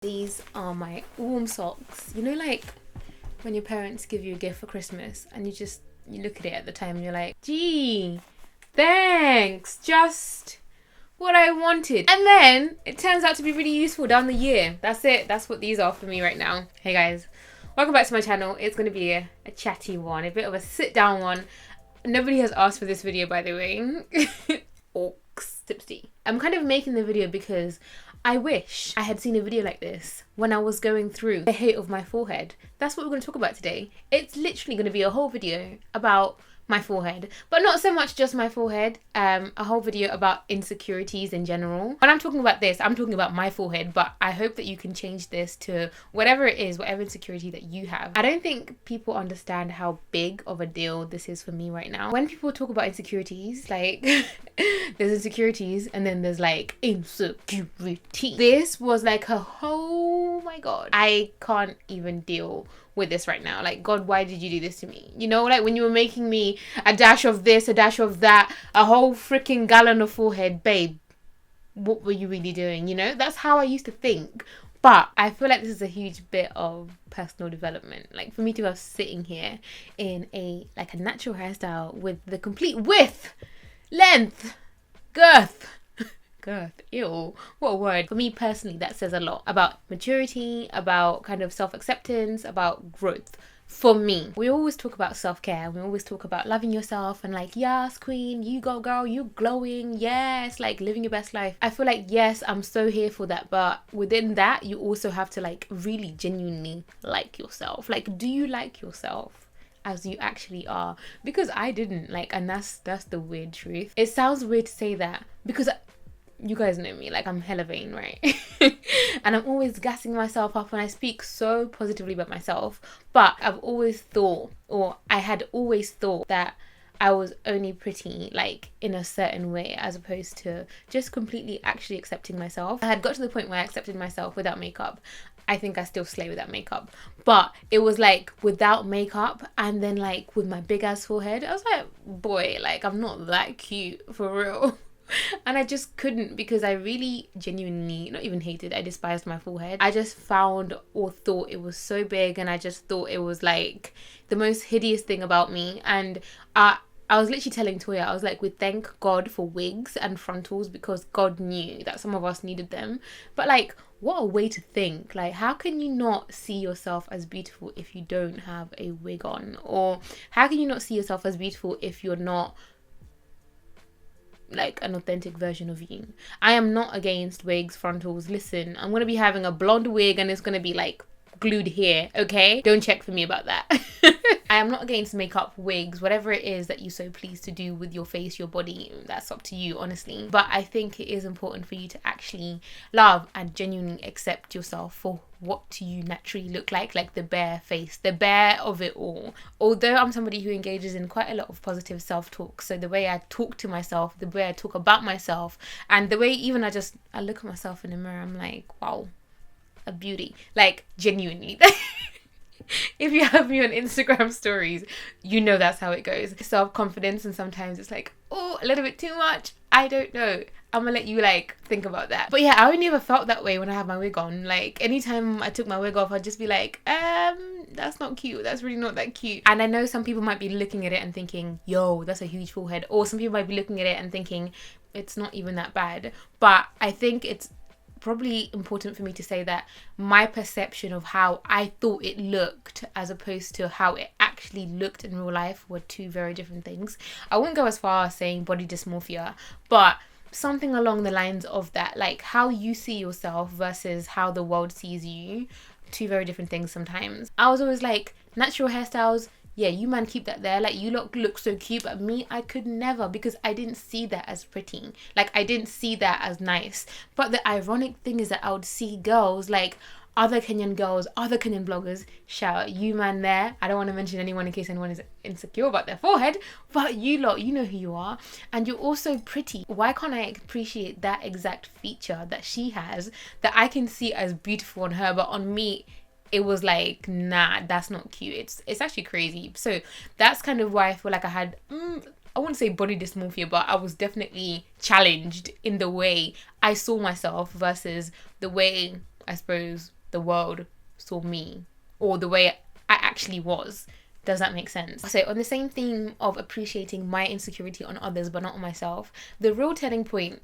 These are my warm socks. You know, like when your parents give you a gift for Christmas and you look at it at the time and you're like, gee, thanks, just what I wanted. And then it turns out to be really useful down the year. That's it. That's what these are for me right now. Hey guys, welcome back to my channel. It's going to be a chatty one, a bit of a sit down one. Nobody has asked for this video, by the way. Orcs, tipsy. I'm kind of making the video because I wish I had seen a video like this when I was going through the hate of my forehead. That's what we're going to talk about today. It's literally going to be a whole video about my forehead, but not so much just my forehead, a whole video about insecurities in general. When I'm talking about this, I'm talking about my forehead, but I hope that you can change this to whatever it is, whatever insecurity that you have. I don't think people understand how big of a deal this is for me right now. When people talk about insecurities, like there's insecurities and then there's like insecurity. This was like oh my god, I can't even deal with this right now. Like, God, why did you do this to me? You know, like when you were making me a dash of this, a dash of that, a whole freaking gallon of forehead, babe, what were you really doing? You know, that's how I used to think. But I feel like this is a huge bit of personal development. Like for me to be sitting here in a natural hairstyle with the complete width, length, girth, ew, what a word. For me personally, that says a lot about maturity, about kind of self-acceptance, about growth. For me, we always talk about self-care, we always talk about loving yourself and like, yes queen, you go girl, you glowing, yes, like living your best life. I feel like, yes, I'm so here for that, but within that you also have to like really genuinely like yourself. Like, do you like yourself as you actually are? Because I didn't, like, and that's the weird truth. It sounds weird to say that because you guys know me, like I'm hella vain, right? And I'm always gassing myself up and I speak so positively about myself. But I've always thought, or I had always thought, that I was only pretty like in a certain way as opposed to just completely actually accepting myself. I had got to the point where I accepted myself without makeup. I think I still slay without makeup, but it was like without makeup and then like with my big ass forehead, I was like, boy, like I'm not that cute for real. And I just couldn't, because I really genuinely, not even hated, I despised my forehead. I just found or thought it was so big, and I just thought it was like the most hideous thing about me. And I was literally telling Toya, I was like, we thank God for wigs and frontals because God knew that some of us needed them. But like, what a way to think. Like, how can you not see yourself as beautiful if you don't have a wig on? Or how can you not see yourself as beautiful if you're not like an authentic version of you? I am not against wigs, frontals. Listen, I'm gonna be having a blonde wig and it's gonna be like glued here, okay? Don't check for me about that. I am not against makeup, wigs, whatever it is that you so please to do with your face, your body, that's up to you, honestly. But I think it is important for you to actually love and genuinely accept yourself for what you naturally look like the bare face, the bare of it all. Although I'm somebody who engages in quite a lot of positive self-talk, so the way I talk to myself, the way I talk about myself, and the way even I look at myself in the mirror, I'm like, wow, a beauty, like genuinely. If you have me on Instagram stories, you know that's how it goes. Self-confidence, and sometimes it's like, oh, a little bit too much. I don't know. I'm gonna let you like think about that. But yeah, I only ever felt that way when I had my wig on. Like anytime I took my wig off, I'd just be like, that's not cute. That's really not that cute. And I know some people might be looking at it and thinking, yo, that's a huge forehead. Or some people might be looking at it and thinking, it's not even that bad. But I think it's probably important for me to say that my perception of how I thought it looked as opposed to how it actually looked in real life were two very different things. I wouldn't go as far as saying body dysmorphia, but something along the lines of that, like how you see yourself versus how the world sees you, two very different things sometimes. I was always like, natural hairstyles, yeah, you man keep that there, like you look so cute, but me, I could never, because I didn't see that as pretty, like I didn't see that as nice. But the ironic thing is that I would see girls, like other Kenyan girls, other Kenyan bloggers, shout out you man there, I don't want to mention anyone in case anyone is insecure about their forehead, but you lot, you know who you are, and you're also pretty. Why can't I appreciate that exact feature that she has that I can see as beautiful on her, but on me it was like, nah, that's not cute. It's actually crazy. So that's kind of why I feel like I had I wouldn't say body dysmorphia, but I was definitely challenged in the way I saw myself versus the way I suppose the world saw me, or the way I actually was. Does that make sense? So on the same theme of appreciating my insecurity on others but not on myself, the real turning point,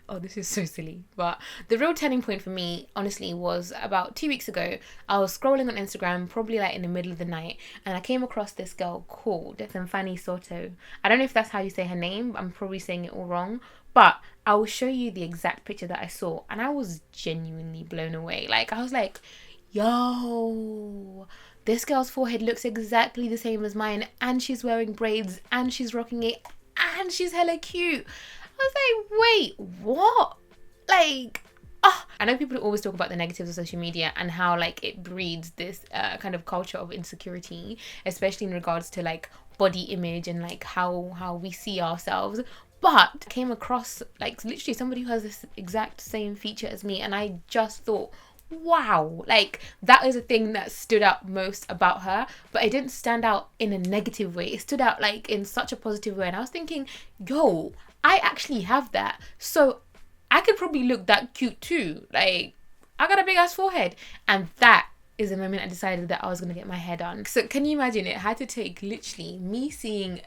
oh, this is so silly, but the real turning point for me, honestly, was about 2 weeks ago. I was scrolling on Instagram, probably like in the middle of the night, and I came across this girl called Fanny Soto. I don't know if that's how you say her name, I'm probably saying it all wrong, but I will show you the exact picture that I saw, and I was genuinely blown away. Like, I was like, yo, this girl's forehead looks exactly the same as mine, and she's wearing braids, and she's rocking it, and she's hella cute. I was like, wait, what? Like, I know people always talk about the negatives of social media and how like it breeds this kind of culture of insecurity, especially in regards to like body image and like how we see ourselves. But I came across like literally somebody who has this exact same feature as me, and I just thought, wow, like that is a thing that stood out most about her. But it didn't stand out in a negative way, it stood out like in such a positive way. And I was thinking, yo, I actually have that, so I could probably look that cute too. Like, I got a big ass forehead. And that is the moment I decided that I was gonna get my hair done. So can you imagine, it had to take literally me seeing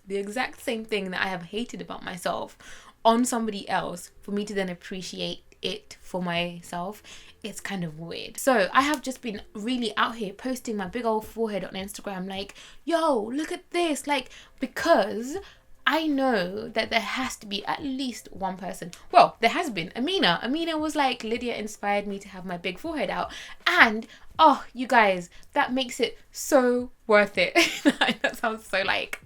the exact same thing that I have hated about myself on somebody else for me to then appreciate it for myself. It's kind of weird. So I have just been really out here posting my big old forehead on Instagram, like, yo, look at this, like, because I know that there has to be at least one person. Well, there has been. Amina was like, Lydia inspired me to have my big forehead out. And, oh, you guys, that makes it so worth it. That sounds so like,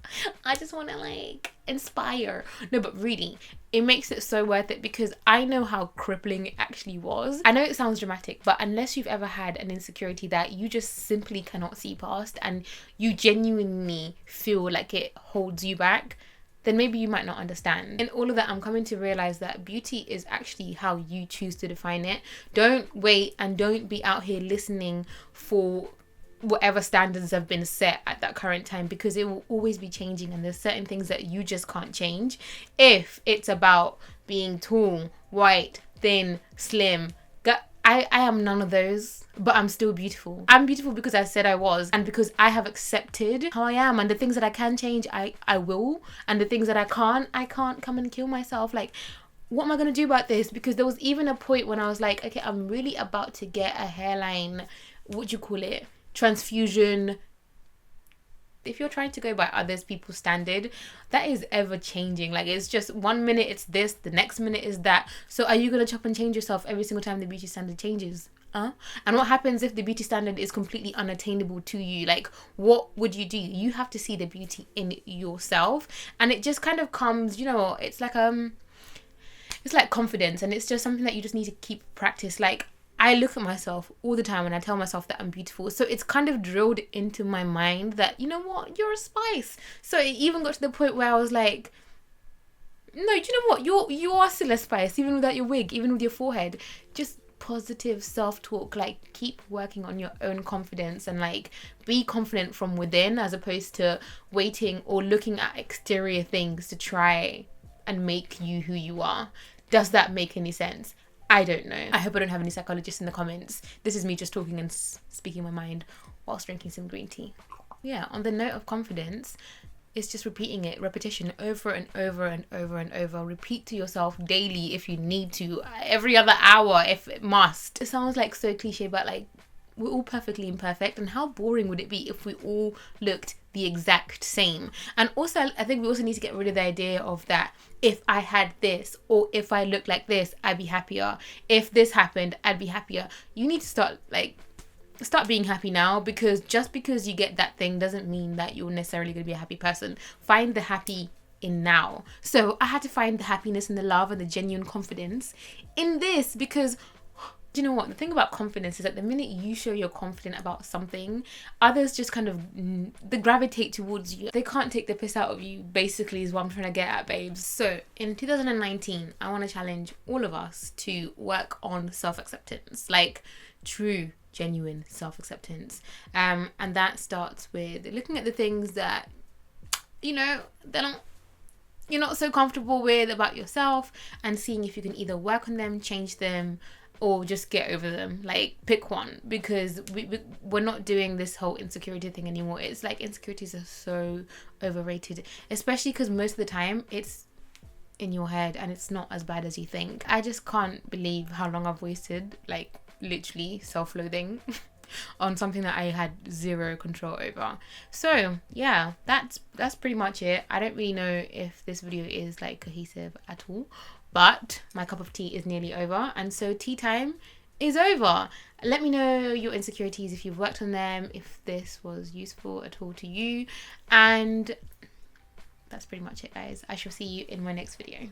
I just want to like inspire. No, but really, it makes it so worth it because I know how crippling it actually was. I know it sounds dramatic, but unless you've ever had an insecurity that you just simply cannot see past and you genuinely feel like it holds you back, then maybe you might not understand. In all of that, I'm coming to realize that beauty is actually how you choose to define it. Don't wait and don't be out here listening for whatever standards have been set at that current time, because it will always be changing, and there's certain things that you just can't change. If it's about being tall, white, thin, slim, I am none of those, but I'm still beautiful. I'm beautiful because I said I was, and because I have accepted how I am, and the things that I can change, I will, and the things that I can't come and kill myself. Like, what am I gonna do about this? Because there was even a point when I was like, okay, I'm really about to get a hairline, what do you call it, transfusion. If you're trying to go by others people's standard, that is ever changing. Like, it's just 1 minute it's this, the next minute is that. So are you gonna chop and change yourself every single time the beauty standard changes? And what happens if the beauty standard is completely unattainable to you? Like, what would you do? You have to see the beauty in yourself, and it just kind of comes, you know, it's like confidence, and it's just something that you just need to keep practice. Like, I look at myself all the time and I tell myself that I'm beautiful. So it's kind of drilled into my mind that, you know what, you're a spice. So it even got to the point where I was like, no, you know what, you are still a spice, even without your wig, even with your forehead. Just positive self-talk. Like, keep working on your own confidence and like be confident from within, as opposed to waiting or looking at exterior things to try and make you who you are. Does that make any sense? I don't know. I hope I don't have any psychologists in the comments. This is me just talking and speaking my mind whilst drinking some green tea. Yeah, on the note of confidence, it's just repeating it, repetition, over and over and over and over. Repeat to yourself daily if you need to, every other hour if it must. It sounds like so cliche, but like, we're all perfectly imperfect, and how boring would it be if we all looked the exact same? And also, I think we also need to get rid of the idea of that, if I had this or if I looked like this, I'd be happier. If this happened, I'd be happier. You need to start being happy now, because just because you get that thing doesn't mean that you're necessarily going to be a happy person. Find the happy in now. So I had to find the happiness and the love and the genuine confidence in this, because do you know what? The thing about confidence is that the minute you show you're confident about something, others just kind of they gravitate towards you. They can't take the piss out of you, basically, is what I'm trying to get at, babes. So in 2019, I want to challenge all of us to work on self-acceptance, like true, genuine self-acceptance. And that starts with looking at the things that, you know, you're not so comfortable with about yourself, and seeing if you can either work on them, change them, or just get over them. Like, pick one, because we're not doing this whole insecurity thing anymore. It's like insecurities are so overrated, especially because most of the time it's in your head and it's not as bad as you think. I just can't believe how long I've wasted, like, literally self-loathing on something that I had zero control over. So yeah, that's pretty much it. I don't really know if this video is like cohesive at all, but my cup of tea is nearly over, and so tea time is over. Let me know your insecurities, if you've worked on them, if this was useful at all to you, and that's pretty much it, guys. I shall see you in my next video.